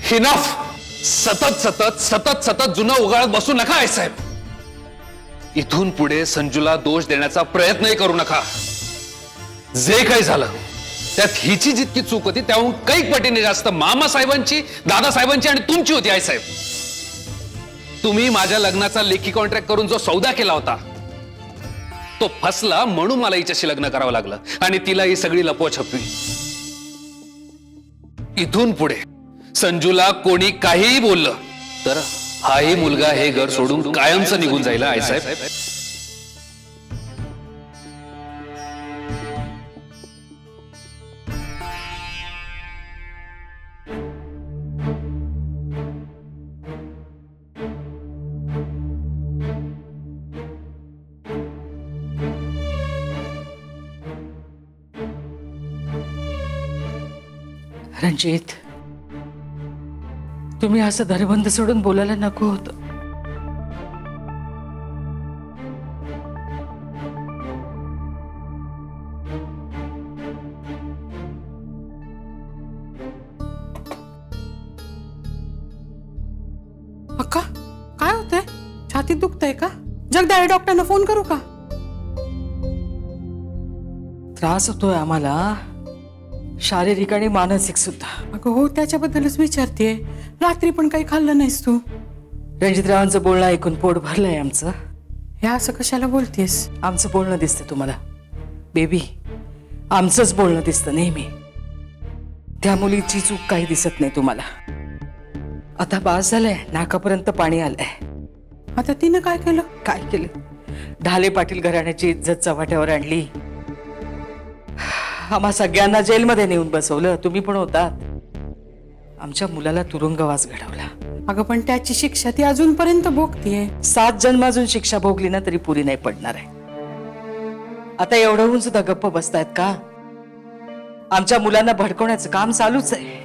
Enough. सतत सतत सतत सतत जुनं उगाळत बसू नका आई साहेब. इथून पुढे संजूला दोष देण्याचा प्रयत्नही करू नका. जे काही झालं त्यात हिची जितकी चूक होती त्याहून कैक पटीने जास्त मामा साहेबांची, दादा साहेबांची आणि तुमची होती आई साहेब. तुम्ही माझ्या लग्नाचा लेखी कॉन्ट्रॅक्ट करून जो सौदा केला होता तो फसला, म्हणून मला हिच्याशी लग्न करावं लागलं आणि तिला ही सगळी लपवाछपवी. इथून पुढे संजूला कोणी काहीही बोललं तर हाही मुलगा हे घर सोडून कायमचं निघून जाईल आई साहेब. रणजित, तुम्ही असं दरबंद सोडून बोलायला नको होतं. अक्का, काय होतंय? छातीत दुखतंय का? जगदाळे डॉक्टरना फोन करू का? त्रास होतोय आम्हाला, शारीरिक आणि मानसिक सुद्धा. अगं हो, त्याच्याबद्दलच विचारते. रात्री पण काही खाल्लं नाहीस तू? रणजितरावांचं बोलणं ऐकून पोट भरलंय आमचं. हे असं कशाला बोलतेस? आमचं बोलणं दिसतं तुम्हाला बेबी, आमचंच बोलणं दिसतं नेहमी. त्या मुलीची चूक काही दिसत नाही तुम्हाला. आता बास झालंय, नाकापर्यंत पाणी आलंय. आता तिनं काय केलं? काय केलं? ढाले पाटील घराण्याची इज्जत चव्हाट्यावर आणली. आम्हा सगळ्यांना जेलमध्ये नेऊन बसवलं. तुम्ही पण होतात. आमच्या मुलाला तुरुंगवास घडवला. अगं पण त्याची शिक्षा ती अजूनपर्यंत भोगतीये. 7 जन्म अजून शिक्षा भोगली ना तरी पुरी नाही पडणार आहे. आता एवढं होऊन सुद्धा गप्प बसतायत का? आमच्या मुलांना भडकवण्याचं काम चालूच आहे.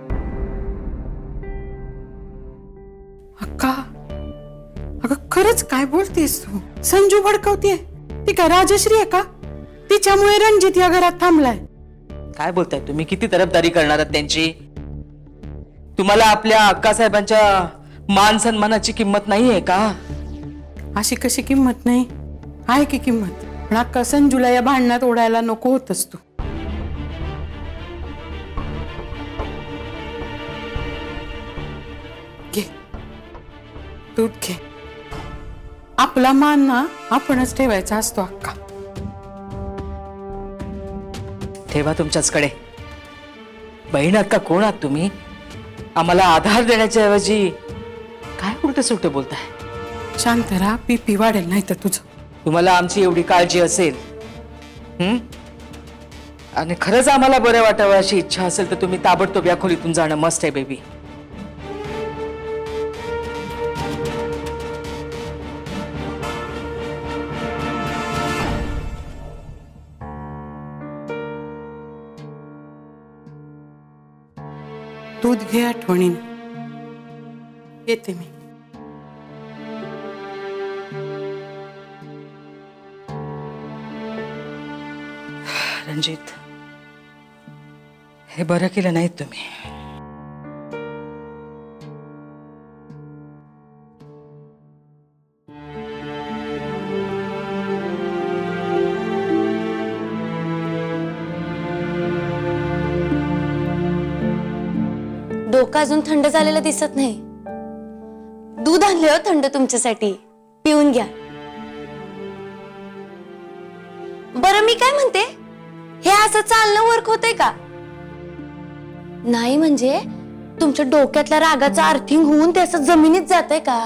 अक्का, अगं खरंच काय बोलतेस तू? संजू भडकवतीये? ती काय राजश्री आहे का? तिच्यामुळे रणजित या घरात थांबलाय. काय बोलताय तुम्ही? किती तरफदारी करणार आहात त्यांची? तुम्हाला आपल्या अक्कासाहेबांच्या मान सन्मानाची किंमत नाहीये का? अशी कशी किंमत नाही? आहे की किंमत. पण अक्का, संजूला या भांडणात ओढायला नको होतस तू. घे दूध घे. आपला मान ना आपणच ठेवायचा असतो अक्का. ठेवा तुमच्याचकडे. बहीण अक्का कोण आहात तुम्ही? आम्हाला आधार देण्याच्या ऐवजी काय उलट सुलट बोलताय? शांत राहा, बीपी वाढेल नाही तर तुझं. तुम्हाला आमची एवढी काळजी असेल आणि खरंच आम्हाला बरं वाटावं अशी इच्छा असेल तर तुम्ही ताबडतोब या खोलीतून जाणं मस्ट आहे बेबी. दूध घे आठवणीन. येते मी. रणजित, हे बरं केलं नाहीत तुम्ही. डोकं अजून थंड झालेलं दिसत नाही. दूध आणले हो थंड तुमच्यासाठी, पिऊन घ्या. बरं मी काय म्हणते, हे असं चालणं वर्क होतंय का? नाही म्हणजे तुमच्या डोक्यातल्या रागाचं अर्थिंग होऊन ते असं जमिनीत जातंय का?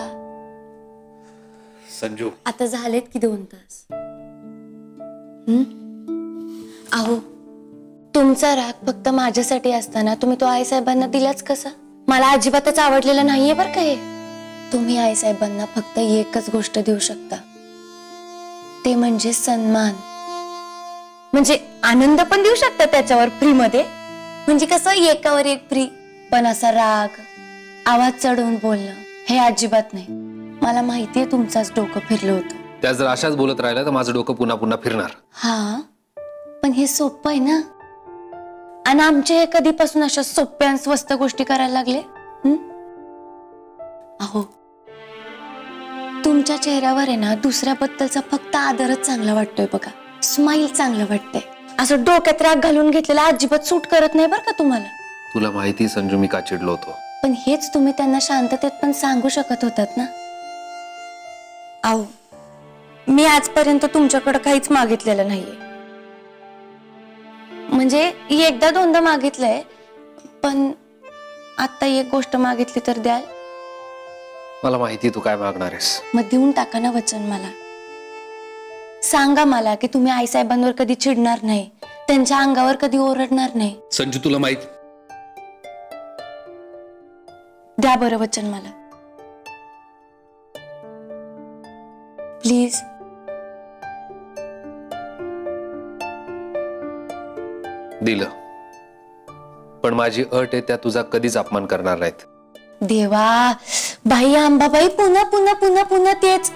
संजू, आता झालेत की 2 तास. अहो, तुमचा राग फक्त माझ्यासाठी असताना तुम्ही तो आई साहेबांना दिलाच कसा? मला अजिबातच आवडलेलं नाहीये बरं का हे. तुम्ही आई साहेबांना फक्त एकच गोष्ट देऊ शकता, ते म्हणजे सन्मान. म्हणजे आनंद पण देऊ शकता त्याच्यावर फ्री मध्ये, म्हणजे कसं एकावर एक फ्री. पण असा राग, आवाज चढवून बोलणं हे अजिबात नाही. मला माहितीये तुमचाच डोकं फिरलं होतं. त्या जर अशाच बोलत राहिला तर माझं डोकं पुन्हा पुन्हा फिरणार. हा, पण हे सोपं आहे ना. आणि आमचे हे कधीपासून अशा सोप्या आणि स्वस्त गोष्टी करायला लागले? अहो, तुमच्या चेहऱ्यावर आहे ना दुसऱ्याबद्दलचा फक्त आदरच चांगला वाटतोय बघा. स्माइल चांगलं वाटतंय. असं डोक्यात राग घालून घेतलेला अजिबात सूट करत नाही बरं का तुम्हाला. तुला माहिती संजू मी का चिडलो होतो? पण हेच तुम्ही त्यांना शांततेत पण सांगू शकत होतात ना. अहो, मी आजपर्यंत तुमच्याकडे काहीच मागितलेलं नाहीये. म्हणजे एकदा दोनदा मागितलंय, पण आता एक गोष्ट मागितली तर द्याल? मला माहिती तू काय मागणार आहेस. मग देऊन टाका ना वचन मला. सांगा मला की तुम्ही आईसाहेबांवर कधी चिडणार नाही, त्यांच्या अंगावर कधी ओरडणार नाही. संजू तुला माहिती, द्या बरं वचन मला प्लीज. दिलं, पण माझी अट आहे त्या तुझा कधीच अपमान करणार नाहीत. देवा, बाई अंबाबाई, पुन्हा पुन्हा पुन्हा पुन्हा तेच.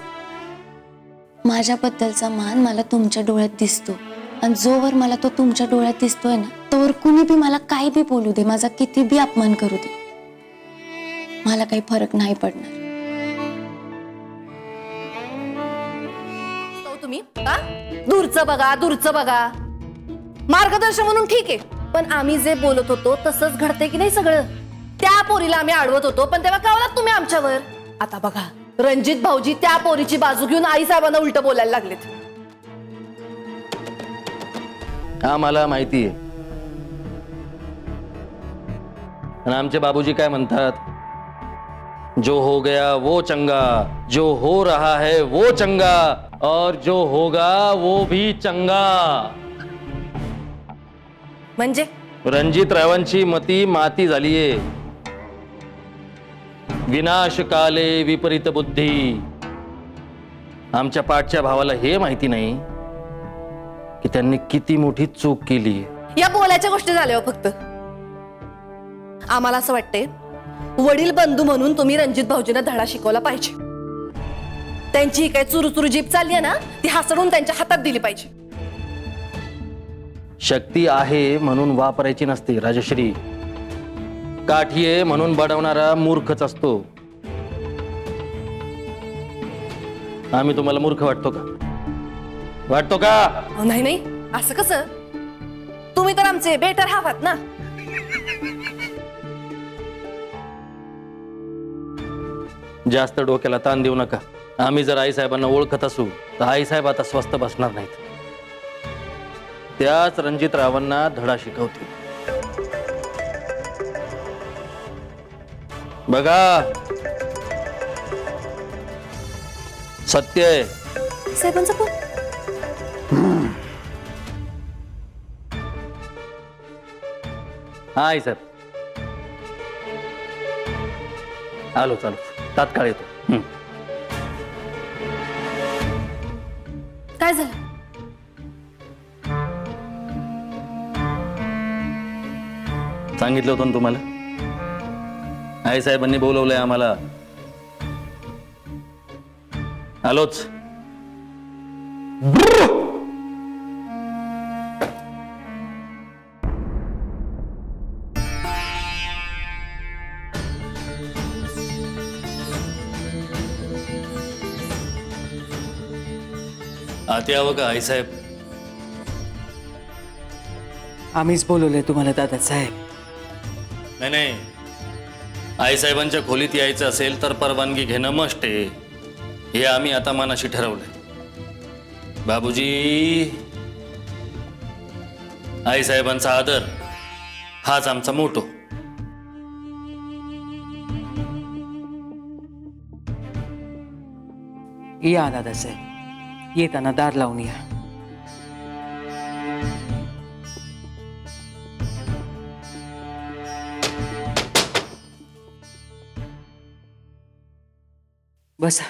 माझ्याबद्दलचा मान मला तुमच्या डोळ्यात दिसतो, आणि जोवर मला तो तुमच्या डोळ्यात दिसतोय ना, तोवर कुणी बी मला काही बी बोलू दे, माझा किती बी अपमान करू दे, मला काही फरक नाही पडणार. तुम्ही दूरचं बघा, दूरचं बघा, मार्गदर्शन म्हणून ठीक आहे, पण आम्ही जे बोलत होतो तसंच घडते की नाही सगळं? त्या पोरीला आम्ही अडवत होतो, पण तेव्हा कावलात तुम्ही आमच्यावर. आता बघा, रणजित भाऊजी त्या पोरीची बाजू घेऊन आई साहेबांना उलट बोलायला लागलेत. आम्हाला माहिती आहे, आणि आमचे बाबूजी काय म्हणतात, जो हो गया वो चंगा, जो हो रहा है वो चंगा, और जो होगा वो भी चंगा. म्हणजे रणजित रावांची मती माती झालीये. विनाश काले विपरीत बुद्धी. आमच्या पाठच्या भावाला हे माहिती नाही की त्यांनी किती मोठी चूक केली. या बोलायच्या गोष्टी झाल्या हो फक्त. आम्हाला असं वाटतंय, वडील बंधू म्हणून तुम्ही रणजित भाऊजींना धडा शिकवला पाहिजे. त्यांची ही काय चुरूचुरू जीप चालली आहे ना, ती हासडून त्यांच्या हातात दिली पाहिजे. शक्ती आहे म्हणून वापरायची नसते राजश्री. काठी आहे म्हणून बडवणारा मूर्खच असतो. आम्ही तुम्हाला मूर्ख वाटतो का? वाटतो का? नाही नाही, असं कसं? तुम्ही तर आमचे बेटर हाफ आहात ना. जास्त डोक्याला ताण देऊ नका. आम्ही जर आई साहेबांना ओळखत असू तर आई साहेब आता स्वस्त बसणार नाहीत. त्याच रणजित रावांना धडा शिकवतील. बघा, सत्य आहे. साहेबांचा फोन. हा आई साहेब, आलो, चालू, तात्काळ येतो. काय झालं? सांगितलं होतं ना तुम्हाला, आई साहेबांनी बोलवलंय आम्हाला. आलोच. आत यावं का आई साहेब? आम्हीच बोलवलंय तुम्हाला दादासाहेब. नाही नाही, आई साहेबांच्या खोलीत यायचं असेल तर परवानगी घेणं मस्ट आहे. हे आम्ही आता मनाशी ठरवलंय. बाबूजी, आई साहेबांचा आदर हाच आमचा मोटो. या दादासाहेब, येताना दार लावून या. बसा.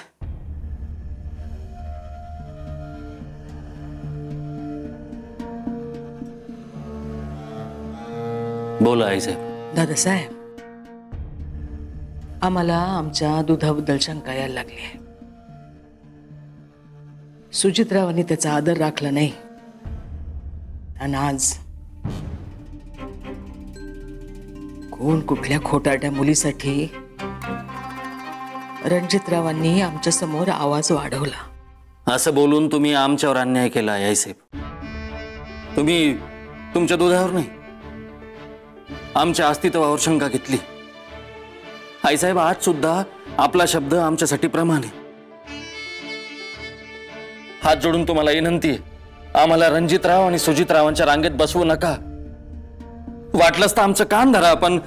बोला आई साहेब. दादासाहेब, आम्हाला आमच्या दुधाबद्दल शंका यायला लागली आहे. सुजितरावांनी त्याचा आदर राखला नाही, आणि आज कोण कुठल्या खोटारड्या मुलीसाठी रणजितरावांनी आमच्या समोर आवाज वाढवला। असं बोलून तुम्ही आमच्यावर अन्याय केला आईसाहेब। तुम्ही तुमच्या दुधावर नाही, आमच्या अस्तित्वावर शंका घेतली। आईसाहेब, आज सुद्धा आपला शब्द आमच्यासाठी प्रमाण आहे। हात जोडून तुम्हाला विनंती आहे, आम्हाला रणजितराव आणि सुजितरावांच्या रांगेत बसवू नका। वाटलंच तर आमचं कान धरा, पण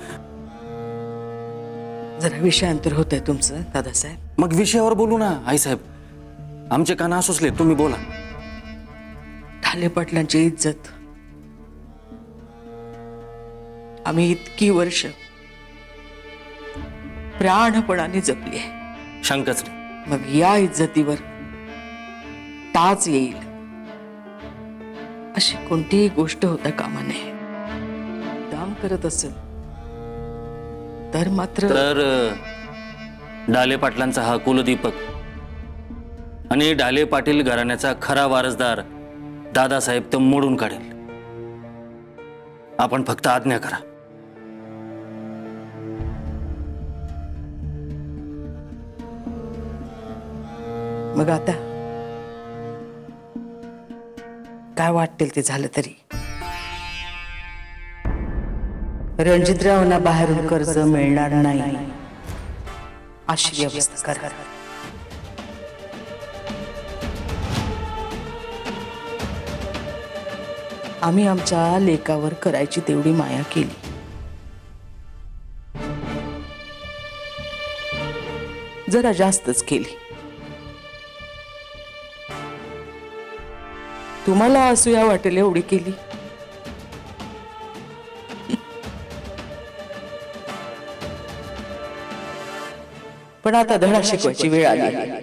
जरा विषयांतर होतंय तुमचं दादासाहेब। मग विषयावर बोलू ना आईसाहेब। आमचे कान असुसले, तुम्ही बोला। ढाले पाटलांची इज्जत आम्ही इतकी वर्ष प्राणपणाने जपली आहे, शंकाच नाही। मग या इज्जतीवर टाच येईल अशी कोणतीही गोष्ट होता कामा नये। काम करत असेल तर मात्र ढाले पाटलांचा हा कुलदीपक आणि ढाले पाटील घराण्याचा खरा वारसदार दादासाहेब तो मोडून काढेल। आपण फक्त आज्ञा करा। मग आता काय वाटेल ते झालं तरी रणजितरावांना बाहेरून कर्ज मिळणार नाही अशी व्यवस्था करा। आम्ही आमच्या लेकावर करायची तेवढी माया केली, जरा जास्तच केली। तुम्हाला असूया वाटेल एवढी केली। पण आता धडा शिकवायची वेळ आली।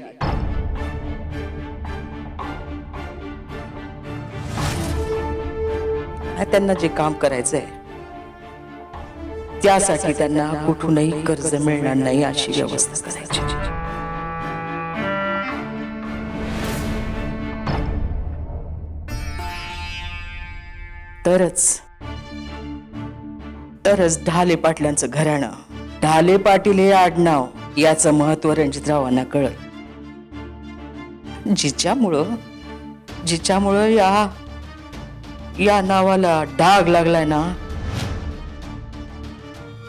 त्यांना जे काम करायचंय त्यासाठी त्यांना कुठूनही कर्ज मिळणार नाही अशी व्यवस्था करायची। तरच ढाले पाटलांचं घराणं, ढाले पाटील हे आडनाव याचं महत्व रणजितरावांना कळलं। जिच्यामुळं या नावाला डाग लागलाय ना,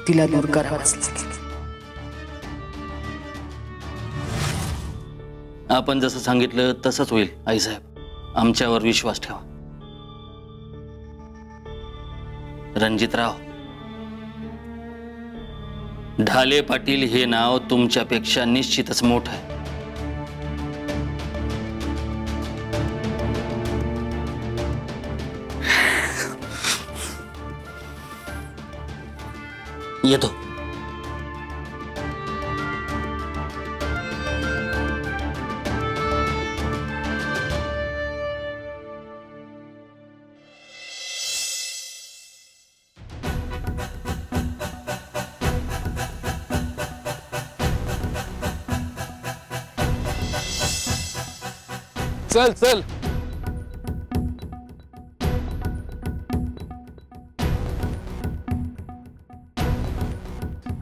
तिला दूर करावंच लागेल। आपण जसं सांगितलं तसंच होईल आईसाहेब, आमच्यावर विश्वास ठेवा। रणजितराव, ढाले पाटील हे नाव तुमच्यापेक्षा निश्चितच मोठं आहे। येतो। चल चल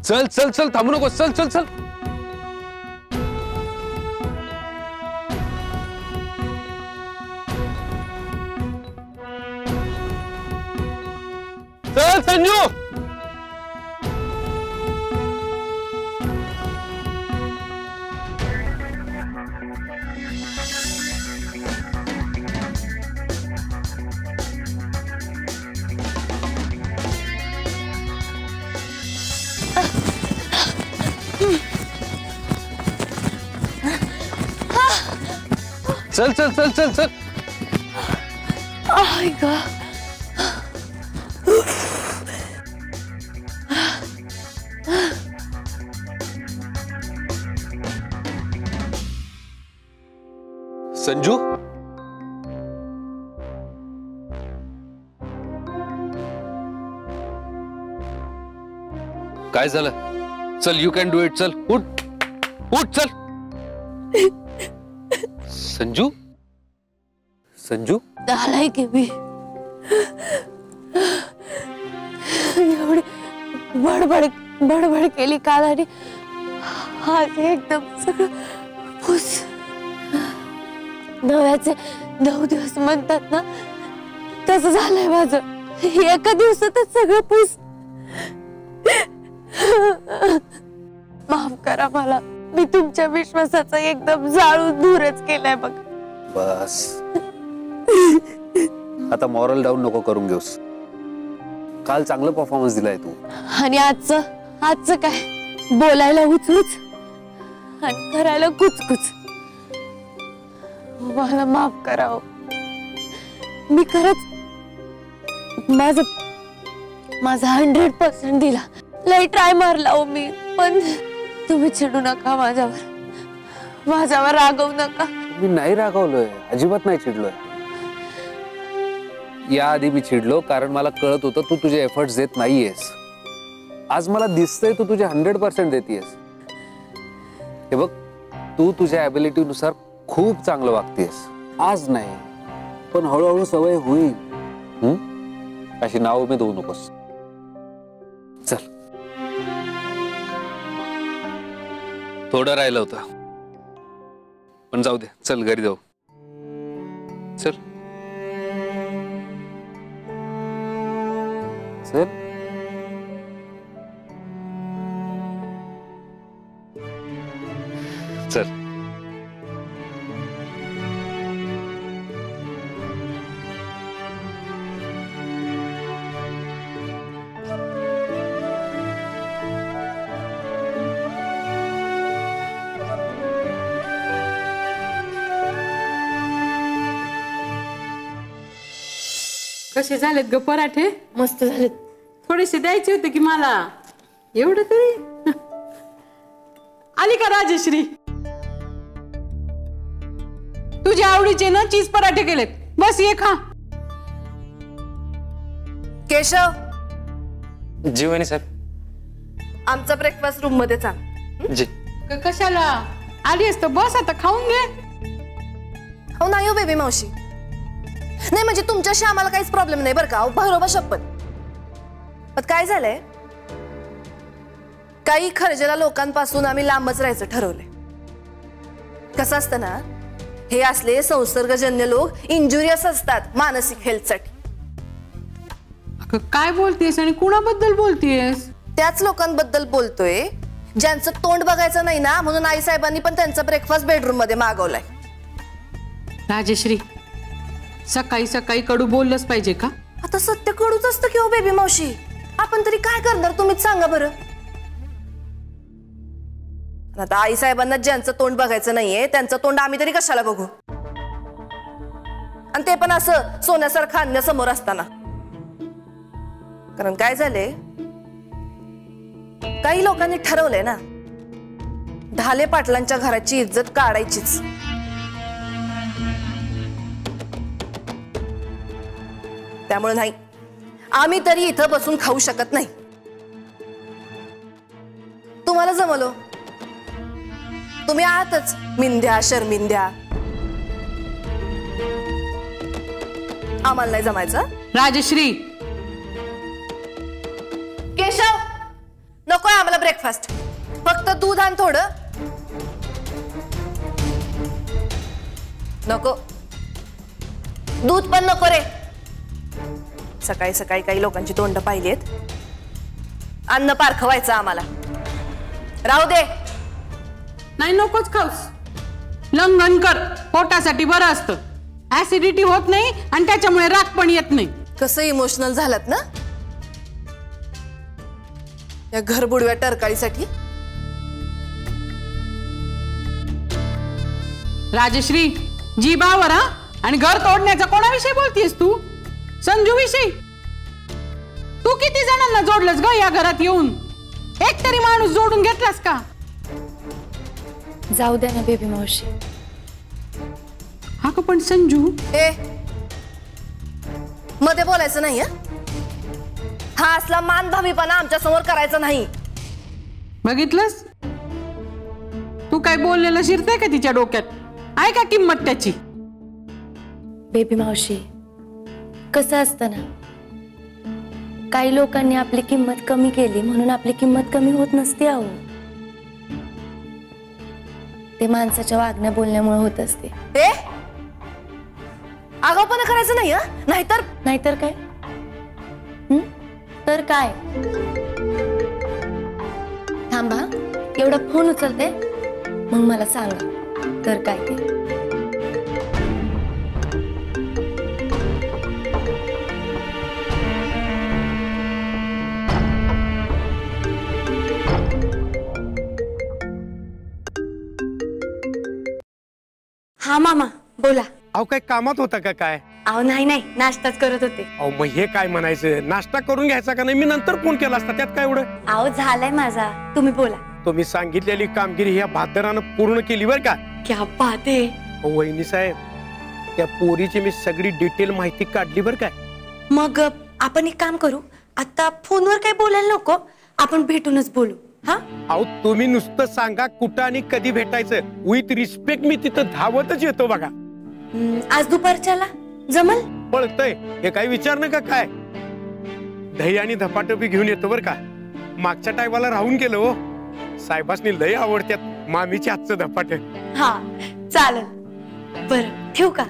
चल चल चल, थांबू नको, चल चल चल। चल संजू। चल चल चल चल चल। आई ग, संजू, काय झालं? चल, यू कॅन डू इट। चल उठ उठ, चल। संजू, संजू झालंय की मी एवढी बडबड केली काल आणि आज एकदम सगळं फुस. नव्याचे 9 दिवस म्हणतात ना, तसं झालंय माझं. एका दिवसातच सगळं फुस. माफ करा मला, मी तुमच्या विश्वासाचा एकदम जाळून दूरच केलाय बघ. बस आता मॉरल डाऊन नको करून घेऊस. काल चांगलं परफॉर्मन्स दिलाय तू. आणि आजचं काय, बोलायला उचलूच आणि करायला कुचकुच. मला माफ करा हो. मी खरंच माझा 100% दिला. लय ट्राय मारला हो मी, पण तुम्ही चिडू नका माझ्यावर रागवू नका. मी नाही रागावलोय, अजिबात नाही चिडलोय. याआधी मी चिडलो कारण मला कळत होतं तू तुझे एफर्ट्स देत नाहीयेस. आज मला दिसतंय तू तुझे 100% देतेयस. हे बघ, तू तुझ्या ॲबिलिटी नुसार खूप चांगलं वागतेस. आज नाही, पण हळूहळू सवय होईल. अशी नाव मी देऊ नकोस. चल, थोडं राहिलं होतं, पण जाऊ दे. चल घरी जाऊ. चल चल. चल. कसे झालेत ग पराठे? मस्त झालेत. थोडेसे द्यायचे होते की मला. एवढं तरी आली का राजश्री? तुझ्या आवडीचे ना चीज पराठे केलेत. बस ये खा. केशव, जी वहिनी साहेब. आमचा ब्रेकफास्ट रूम मध्ये सांग. जी. कशाला आली असत? बस आता खाऊन घे. हो नाही हो बेबी मावशी. नाही म्हणजे तुमच्याशी आम्हाला काहीच प्रॉब्लेम नाही बरं का, बरोबर शपथ. पण काय झालंय, काही खर्जेला लोकांपासून आम्ही लांबच राहायचं ठरवलंय. कसं असतं ना, हे असले संसर्गजन्य लोक इंजुरियस असतात मानसिक हेल्थसाठी. काय बोलतेस आणि कुणाबद्दल बोलतेस? त्याच लोकांबद्दल बोलतोय ज्यांचं तोंड बघायचं नाही ना, म्हणून आई साहेबांनी पण त्यांचा ब्रेकफास्ट बेडरूम मध्ये मागवलाय. राजश्री, सकाळी सकाळी कडू बोललंच पाहिजे का? आता सत्य कडूच असतं की हो बेबी मावशी. आपण तरी काय करणार तुम्हीच सांगा बरं. आता आई साहेबांना ज्यांचं तोंड बघायचं नाहीये त्यांचं तोंड आम्ही तरी कशाला बघू, आणि ते पण असं सोन्यासारखं आणण्यासमोर असताना. कारण काय झालंय, काही लोकांनी ठरवलंय ना, ढाले पाटलांच्या घराची इज्जत काढायचीच. त्यामुळे नाही, आम्ही तरी इथं बसून खाऊ शकत नाही. तुम्हाला जमलो, तुम्ही आहातच मिंध्या शर्मिंद्या. आम्हाला नाही जमायचं. राजश्री, केशव, नकोय आम्हाला ब्रेकफास्ट. फक्त दूध आण थोडं. नको, दूध पण नको रे. सकाळी सकाळी काही लोकांची तोंड पाहिलीत. अन्न पारखवायचं आम्हाला. राहू दे. नाही नकोच खाऊस. लंघन कर, पोटासाठी बरं असतं. ऍसिडिटी होत नाही आणि त्याच्यामुळे राग पण येत नाही. कसं इमोशनल झालात ना या घरबुडव्या टरकाळीसाठी. राजश्री, जीबावर हा. आणि घर तोडण्याचा कोणाविषयी बोलतीयस तू? संजू विषयी? तू किती जणांना जोडलंस ग या घरात येऊन? एक तरी माणूस जोडून घेतलास का? जाऊ द्या ना बेबी मावशी. हा का पण संजू, ए मध्ये बोलायचं नाही. हा असला मानभावीपणा आमच्या समोर करायचा नाही. बघितलंस? तू काय बोललेलं शिरतंय का तिच्या डोक्यात? आहे का किंमत त्याची? बेबी मावशी, कसं असतं ना, काही लोकांनी आपली किंमत कमी केली म्हणून आपली किंमत कमी होत नसते. अहो, ते माणसाच्या वागण्या बोलण्यामुळे होत असते. ते आगाऊपणा करायचं नाही हं? नाहीतर काय? तर काय? थांबा, एवढा फोन उचलते मग मला सांगा तर काय ते. हा मामा बोला. अहो काय कामात होता का काय? अहो नाही नाश्ताच करत होते. अहो मग हे काय म्हणायचं, नाश्ता करून घ्यायचा का नाही? मी नंतर फोन केला असता, त्यात काय एवढं? अहो झालाय माझा, तुम्ही बोला. तुम्ही सांगितलेली कामगिरी ह्या भादरानं पूर्ण केली बर का? क्या बात आहे. वहिनी साहेब, त्या पोरीची मी सगळी डिटेल माहिती काढली बर काय? मग आपण एक काम करू, आता फोनवर काही बोलायला नको, आपण भेटूनच बोलू. हा अहो तुम्ही नुसतं सांगा कुठं आणि कधी भेटायचं, विथ रिस्पेक्ट मी तिथं धावतच येतो बघा. आज दुपारच्याला जमल? पळतय हे काही विचारणं का काय? दही आणि धपाट बी घेऊन येतो बर का. मागच्या टायमाला राहून गेलो हो. साहेबांनी लय आवडत्यात मामीच्या हातचं धपाट. हा चालेल. बरं ठेवू का?